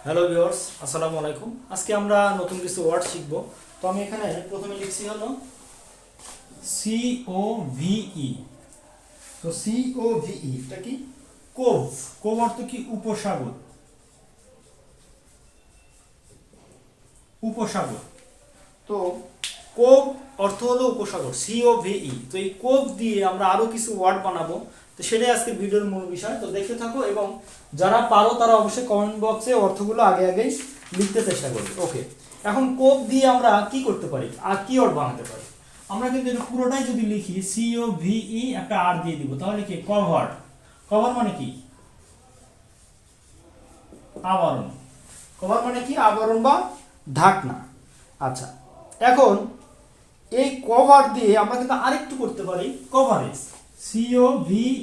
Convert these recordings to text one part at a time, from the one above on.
Hello viewers, আসসালামু আলাইকুম। আজকে আমরা নতুন কিছু ওয়ার্ড শিখব। তো আমি এখানে প্রথমে লিখছি হলো COVE। তো COVE এটা কি? কোভ। কোভ অর্থ কি? উপসাগর। উপসাগর। তো কোভ অর্থ হলো উপসাগর, COVE। তো এই কোভ দিয়ে আমরা আরো কিছু ওয়ার্ড বানাবো। তো সেটাই আজকে ভিডিওর মূল বিষয়। তো দেখতে থাকো এবং যারা পারো তারা অবশ্যই কমেন্ট বক্সে অর্থগুলো আগে আগেই লিখতে চেষ্টা করবে। ওকে, এখন কোভ দিয়ে আমরা কি করতে পারি আর কি ওয়ার্ড বানাতে পারি? আমরা কিন্তু এটা পুরোটাই যদি লিখি COVE একটা আর দিয়ে দিব, তাহলে কি? কভার। কভার মানে কি? আবরণ। কভার মানে কি? আবরণ বা ঢাকনা। আচ্ছা, এখন এই কভার দিয়ে আমরা কিন্তু আরেকটু করতে পারি, কভারেজ। COVERAGE,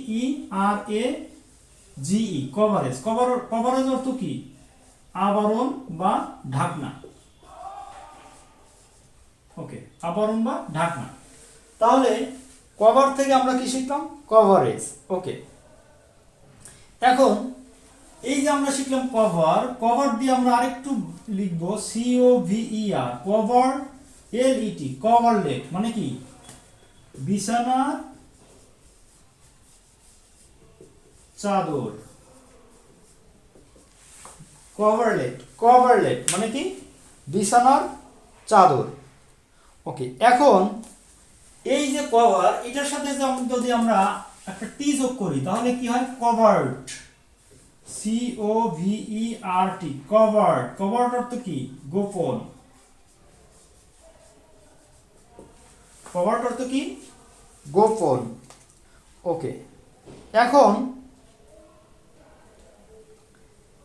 coverage. কভারেজ অর্থ কি? আবরণ বা ঢাকনা। ওকে, আবরণ বা ঢাকনা। তাহলে কভার থেকে আমরা কি শিখলাম? কভারেজ। ওকে, এখন এই যে আমরা শিখলাম কভার, কভার দিয়ে আমরা আরেকটু লিখবো COVER, কভার LET, কভারলেট মানে কি? বিছানার চাদর। কভারলেট, কভারলেট মানে কি? বিছানার চাদর। ওকে, এখন এই যে কভার, এটার সাথে যদি আমরা একটা টি যোগ করি তাহলে কি হয়? কভার্ড। COVERT, covered. কভার্ড অর্থ কি? গোপন। কভার্ড অর্থ কি? গোপন। ওকে, এখন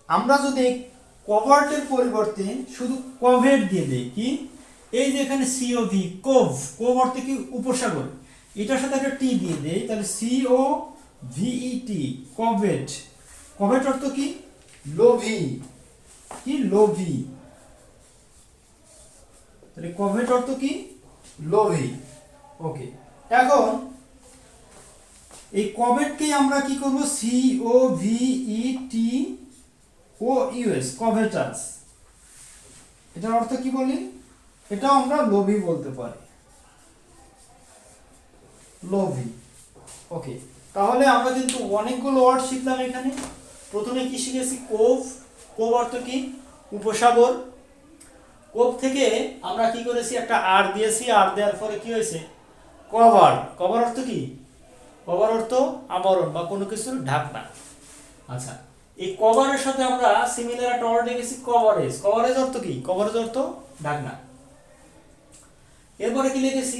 আমরা যদি কভার্টের পরিবর্তে শুধু কভেট দিয়ে দেই, কি? এই যে এখানে COV, কোভ। কোভ অর্থ কি? উপসাগর। এটার সাথে একটা টি দিয়ে দেই, তাহলে COVET, কভেট। কভেট অর্থ কি? লোভী। কি? লোভী। তাহলে কভেট অর্থ কি? লোভী। ওকে, এখন এই কভেটকে আমরা কি করব? COVETOUS, কভেটাস। এটার অর্থ কি বলি? এটাও আমরা লোভী বলতে পারি, লোভী। ওকে, তাহলে আমরা কিন্তু অনেকগুলো ওয়ার্ড শিখলাম এখানে। প্রথমে কি শিখেছি? কোভ। কোভ অর্থ কি? উপসাগর। কোভ থেকে আমরা কি করেছি? একটা আর দিয়েছি, আর দেওয়ার পরে কি হয়েছে? কভার। কভার অর্থ কি? কভার অর্থ আবরণ বা কোনো কিছুর ঢাকনা। আচ্ছা, এই কভারের সাথে আমরা সিমিলার একটা ওয়ার্ড লিখেছি কভারেজ। কভারেজ অর্থ কি? কভারেজ অর্থ ঢাকনা। এরপরে কি লিখেছি?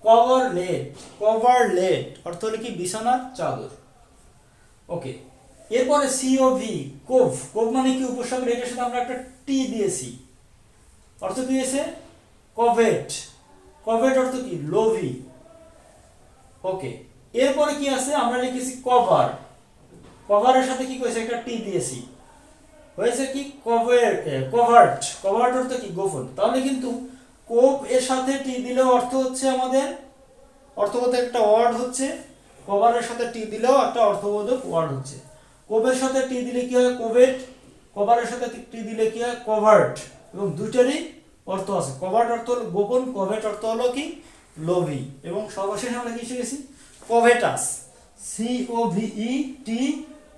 কভারলেট। কভারলেট অর্থ হলো কি? বিছানার চাদর। ওকে, এরপরে COV, কোভ। কোভ মানে কি? উপসাগর। এটার সাথে আমরা একটা টি দিয়েছি, অর্থ দিয়েছে কভেট। কভেট অর্থ কি? লোভী। ওকে, এরপরে কি আছে? আমরা লিখেছি কভার। কভারের সাথে কি করেছে? একটা টি দিয়েছি, হয়েছে কি? কভার্ট। কভার্ট অর্থ কি? গোপন। তাহলে কিন্তু কোভ এর সাথে টি দিলেও অর্থ হচ্ছে আমাদের অর্থবোধক একটা ওয়ার্ড হচ্ছে, কভারের সাথে টি দিলেও একটা অর্থবোধক ওয়ার্ড হচ্ছে। কোভের সাথে টি দিলে কি হয়? কোভেট। কভারের সাথে টি দিলে কি হয়? কভার্ট। এবং দুইটারই অর্থ আছে। কভার্ট অর্থ হলো গোপন, কভেট অর্থ হলো কি? লোভী। এবং সর্বশেষে আমরা কি শিখেছি? কভেটাস।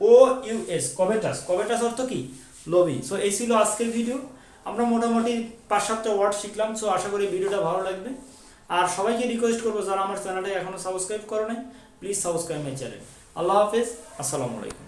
COVETOUS, কভেটাস। কভেটাস অর্থ কি? লোভী। সো এই ছিল আজকের ভিডিও। আমরা মোটামুটি 5-7টা ওয়ার্ড শিখলাম। সো আশা করি ভিডিওটা ভালো লাগবে। আর সবাইকে রিকোয়েস্ট করবো, যারা আমার চ্যানেলটা এখনো সাবস্ক্রাইব করে নাই, প্লিজ সাবস্ক্রাইব মাই চ্যানেল। আল্লাহ হাফেজ, আসসালামু আলাইকুম।